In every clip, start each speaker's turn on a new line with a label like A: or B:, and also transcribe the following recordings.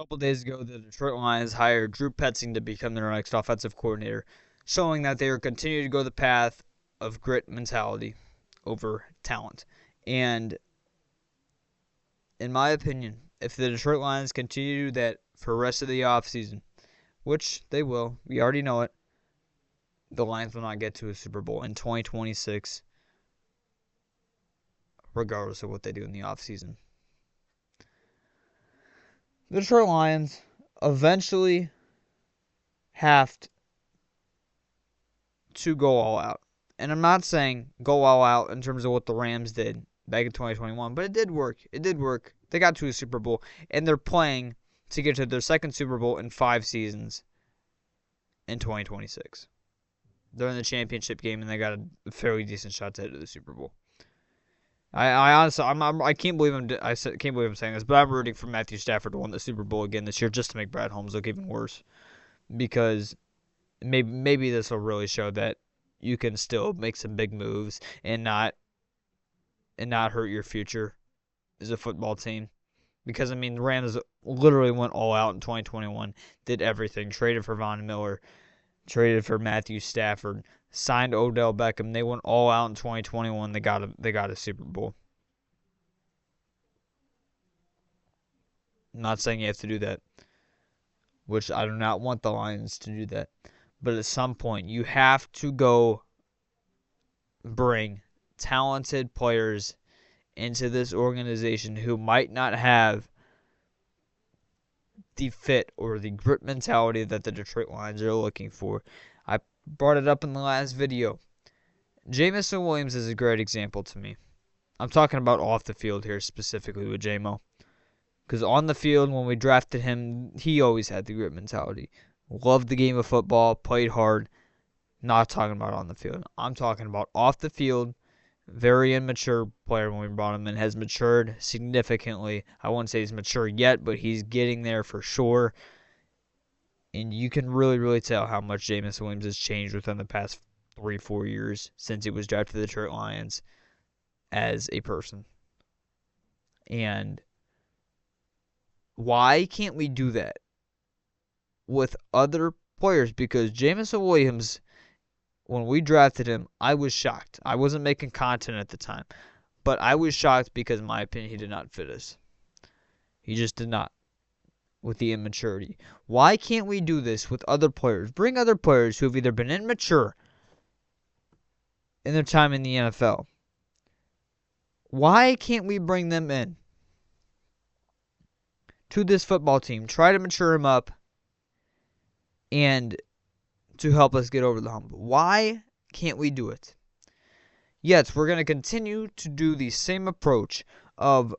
A: couple days ago, the Detroit Lions hired Drew Petzing to become their next offensive coordinator, showing that they are continuing to go the path of grit mentality over talent. And in my opinion, if the Detroit Lions continue to do that for the rest of the offseason, which they will, we already know it, the Lions will not get to a Super Bowl in 2026, regardless of what they do in the offseason. The Detroit Lions eventually have to go all out. And I'm not saying go all out in terms of what the Rams did back in 2021, but it did work. It did work. They got to a Super Bowl, and they're playing to get to their second Super Bowl in 5 seasons in 2026. They're in the championship game, and they got a fairly decent shot to head to the Super Bowl. I honestly, I can't believe can't believe I'm saying this, but I'm rooting for Matthew Stafford to win the Super Bowl again this year, just to make Brad Holmes look even worse, because maybe this will really show that you can still make some big moves and not hurt your future as a football team. Because the Rams literally went all out in 2021, did everything, traded for Von Miller, traded for Matthew Stafford, signed Odell Beckham. They went all out in 2021. They got a Super Bowl. I'm not saying you have to do that, which I do not want the Lions to do that. But at some point, you have to go bring talented players into this organization who might not have the fit or the grit mentality that the Detroit Lions are looking for. I brought it up in the last video. Jameson Williams is a great example to me. I'm talking about off the field here specifically with J-Mo. Because on the field, when we drafted him, he always had the grit mentality. Loved the game of football, played hard. Not talking about on the field. I'm talking about off the field. Very immature player when we brought him in. Has matured significantly. I wouldn't say he's mature yet, but he's getting there for sure. And you can really, really tell how much Jameson Williams has changed within the past 3-4 years since he was drafted to the Detroit Lions as a person. And why can't we do that with other players? Because Jameson Williams, when we drafted him, I was shocked. I wasn't making content at the time, but I was shocked because, in my opinion, he did not fit us. He just did not, with the immaturity. Why can't we do this with other players? Bring other players who have either been immature in their time in the NFL. Why can't we bring them in to this football team, try to mature them up, and to help us get over the hump? Why can't we do it? Yes, we're going to continue to do the same approach of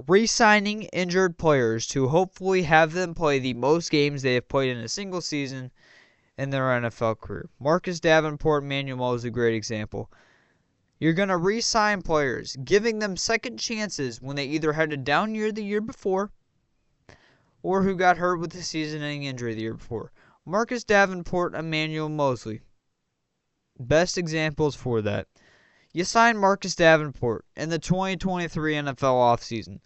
A: re-signing injured players to hopefully have them play the most games they have played in a single season in their NFL career. Marcus Davenport, Manuel Mosley is a great example. You're going to re-sign players, giving them second chances when they either had a down year the year before or who got hurt with a season-ending injury the year before. Marcus Davenport, Emmanuel Mosley. Best examples for that. You signed Marcus Davenport in the 2023 NFL offseason.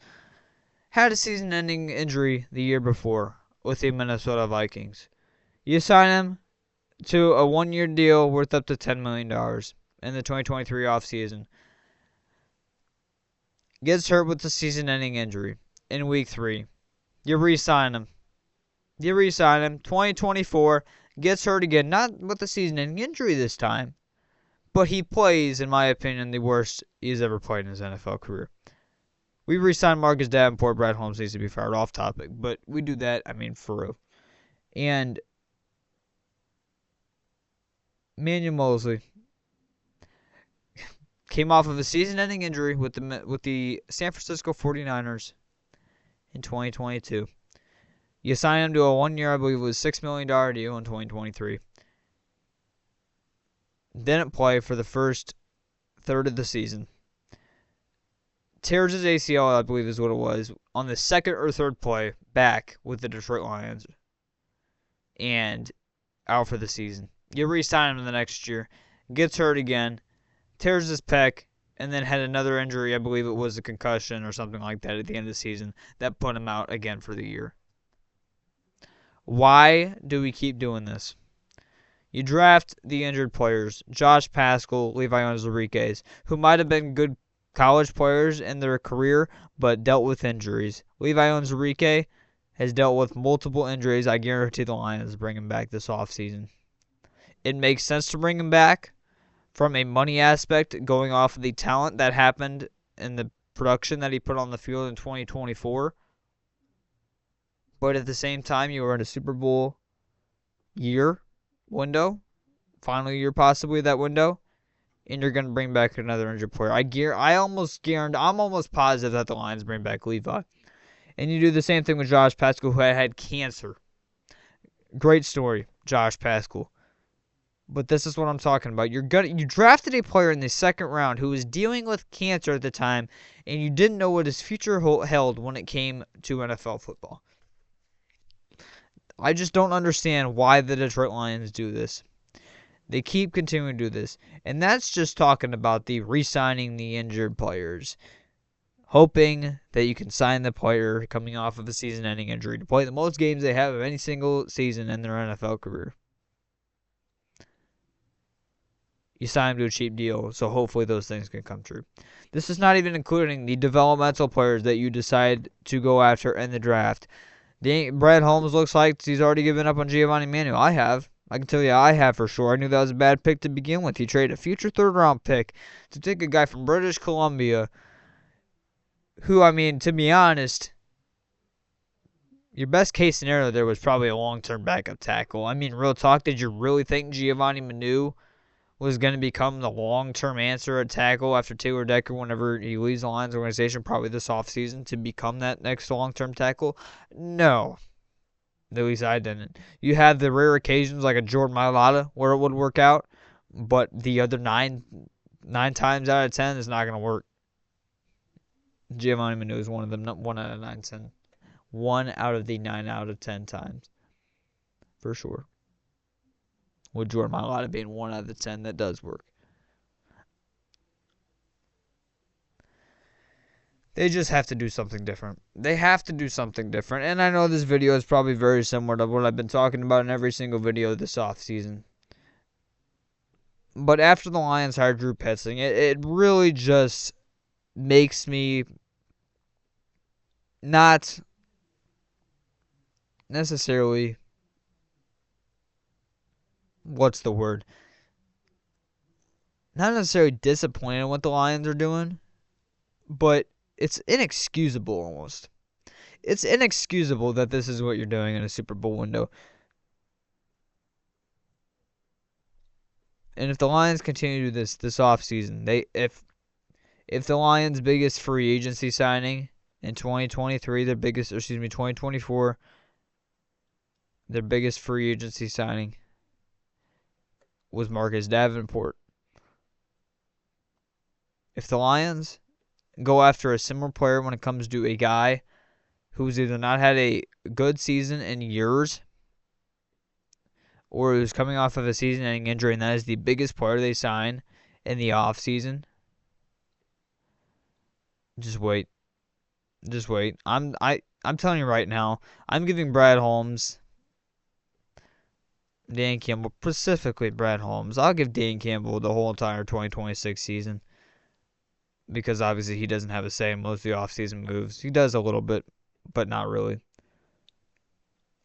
A: Had a season-ending injury the year before with the Minnesota Vikings. You sign him to a one-year deal worth up to $10 million in the 2023 offseason. Gets hurt with the season-ending injury in Week 3. You re-sign him. 2024, gets hurt again. Not with a season-ending injury this time, but he plays, in my opinion, the worst he's ever played in his NFL career. We re-signed Marcus Davenport. Brad Holmes needs to be fired, off topic, but we do that, for real. And Manuel Mosley came off of a season-ending injury with the San Francisco 49ers in 2022. You sign him to a one-year, I believe it was $6 million deal in 2023. Didn't play for the first third of the season. Tears his ACL, I believe is what it was, on the second or third play back with the Detroit Lions. And out for the season. You re-sign him the next year. Gets hurt again. Tears his pec. And then had another injury, I believe it was a concussion or something like that at the end of the season, that put him out again for the year. Why do we keep doing this? You draft the injured players, Josh Paschal, Levi Onwuzurike, who might have been good college players in their career, but dealt with injuries. Levi Onwuzurike has dealt with multiple injuries. I guarantee the Lions bring him back this offseason. It makes sense to bring him back from a money aspect, going off of the talent that happened in the production that he put on the field in 2024. But at the same time, you are in a Super Bowl year window, final year possibly that window, and you're going to bring back another injured player. I'm almost positive that the Lions bring back Levi. And you do the same thing with Josh Paschal, who had cancer. Great story, Josh Paschal. But this is what I'm talking about. You drafted a player in the second round who was dealing with cancer at the time, and you didn't know what his future held when it came to NFL football. I just don't understand why the Detroit Lions do this. They keep continuing to do this. And that's just talking about the re-signing the injured players, hoping that you can sign the player coming off of a season-ending injury to play the most games they have of any single season in their NFL career. You sign them to a cheap deal, so hopefully those things can come true. This is not even including the developmental players that you decide to go after in the draft. Brad Holmes looks like he's already given up on Giovanni Manuel. I can tell you I have for sure. I knew that was a bad pick to begin with. He traded a future third-round pick to take a guy from British Columbia who, I mean, to be honest, your best case scenario there was probably a long-term backup tackle. I mean, real talk, did you really think Giovanni Manuel was going to become the long-term answer at tackle after Taylor Decker whenever he leaves the Lions organization, probably this offseason, to become that next long-term tackle? No. At least I didn't. You have the rare occasions like a Jordan Mailata where it would work out, but the other nine times out of 10 is not going to work. Giovanni Manuel is one of them, not 1 out of 9, 10. 1 out of the 9 out of 10 times. For sure. With Jordan Mailata being 1 out of the 10, that does work. They just have to do something different. They have to do something different. And I know this video is probably very similar to what I've been talking about in every single video this offseason. But after the Lions hired Drew Petzing, it really just makes me not necessarily... What's the word? Not necessarily disappointed in what the Lions are doing, but it's inexcusable almost. It's inexcusable that this is what you're doing in a Super Bowl window. And if the Lions continue to do this offseason, if the Lions' biggest free agency signing in 2024, their biggest free agency signing was Marcus Davenport. If the Lions go after a similar player when it comes to a guy who's either not had a good season in years or who's coming off of a season-ending injury, and that is the biggest player they sign in the offseason, just wait. Just wait. I'm telling you right now, I'm giving Brad Holmes, Dan Campbell, specifically Brad Holmes. I'll give Dan Campbell the whole entire 2026 season because obviously he doesn't have a say in most of the offseason moves. He does a little bit, but not really.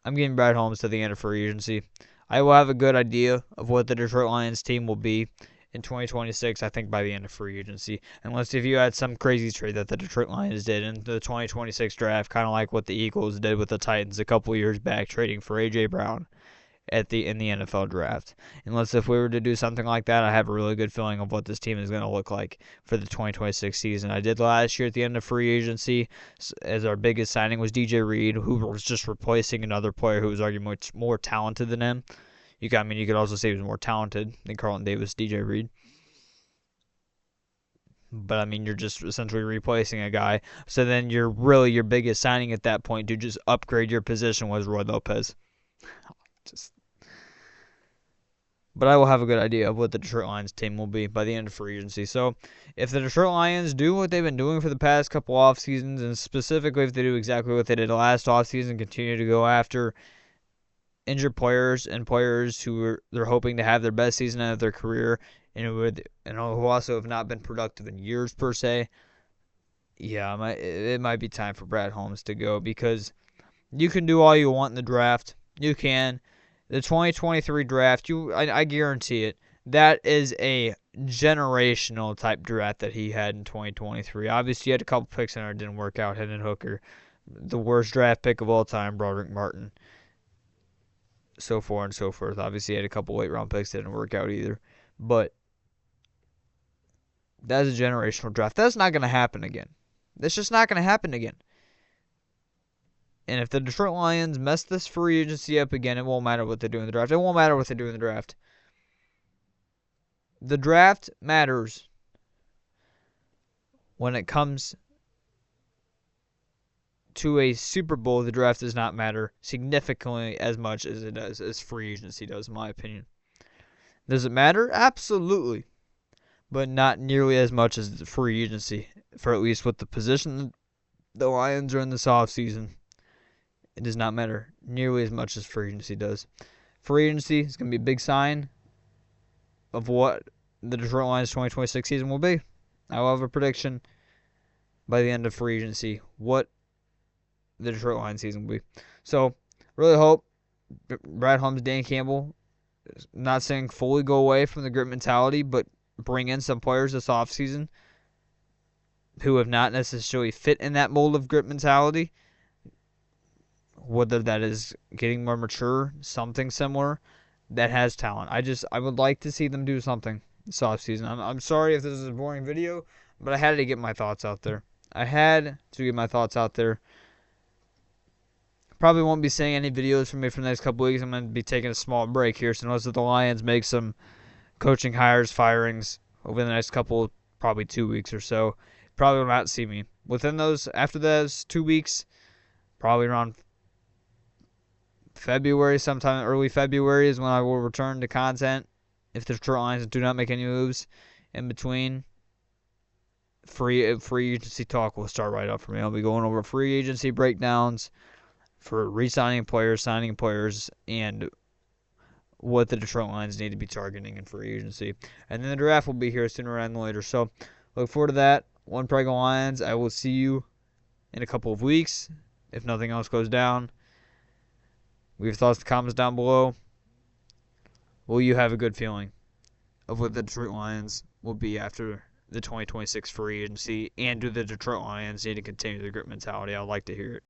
A: I'm giving Brad Holmes to the end of free agency. I will have a good idea of what the Detroit Lions team will be in 2026, I think, by the end of free agency. Unless if you had some crazy trade that the Detroit Lions did in the 2026 draft, kind of like what the Eagles did with the Titans a couple years back, trading for A.J. Brown in the NFL draft. Unless if we were to do something like that, I have a really good feeling of what this team is going to look like for the 2026 season. I did last year at the end of free agency, as our biggest signing was DJ Reed, who was just replacing another player who was arguably much more talented than him. You could also say he was more talented than Carlton Davis, DJ Reed. But, I mean, you're just essentially replacing a guy. So then your biggest signing at that point to just upgrade your position was Roy Lopez. But I will have a good idea of what the Detroit Lions team will be by the end of free agency. So if the Detroit Lions do what they've been doing for the past couple off seasons, and specifically if they do exactly what they did last off season, continue to go after injured players and players they're hoping to have their best season of their career and who also have not been productive in years per se. Yeah, it might be time for Brad Holmes to go because you can do all you want in the draft. You can. The 2023 draft, I guarantee it. That is a generational type draft that he had in 2023. Obviously, he had a couple picks in there that didn't work out. Hendon Hooker, the worst draft pick of all time, Broderick Martin, so forth and so forth. Obviously, he had a couple late-round picks that didn't work out either. But that's a generational draft. That's not going to happen again. That's just not going to happen again. And if the Detroit Lions mess this free agency up again, it won't matter what they do in the draft. It won't matter what they do in the draft. The draft matters when it comes to a Super Bowl. The draft does not matter significantly as much as it does as free agency does, in my opinion. Does it matter? Absolutely. But not nearly as much as the free agency, for at least with the position the Lions are in this offseason. It does not matter nearly as much as free agency does. Free agency is going to be a big sign of what the Detroit Lions 2026 season will be. I will have a prediction by the end of free agency what the Detroit Lions season will be. So, really hope Brad Holmes, Dan Campbell, not saying fully go away from the grit mentality, but bring in some players this offseason who have not necessarily fit in that mold of grit mentality. Whether that is getting more mature, something similar, that has talent. I would like to see them do something this offseason. I'm sorry if this is a boring video, but I had to get my thoughts out there. Probably won't be seeing any videos from me for the next couple weeks. I'm going to be taking a small break here, so unless the Lions make some coaching hires, firings over the next couple, probably 2 weeks or so, probably will not see me. After those 2 weeks, probably around February, sometime early February is when I will return to content. If the Detroit Lions do not make any moves in between, free agency talk will start right up for me. I'll be going over free agency breakdowns for re-signing players, signing players, and what the Detroit Lions need to be targeting in free agency. And then the draft will be here sooner rather than later. So look forward to that. One Prego Lions. I will see you in a couple of weeks if nothing else goes down. Leave your thoughts in the comments down below. Will you have a good feeling of what the Detroit Lions will be after the 2026 free agency? And do the Detroit Lions need to continue their grit mentality? I'd like to hear it.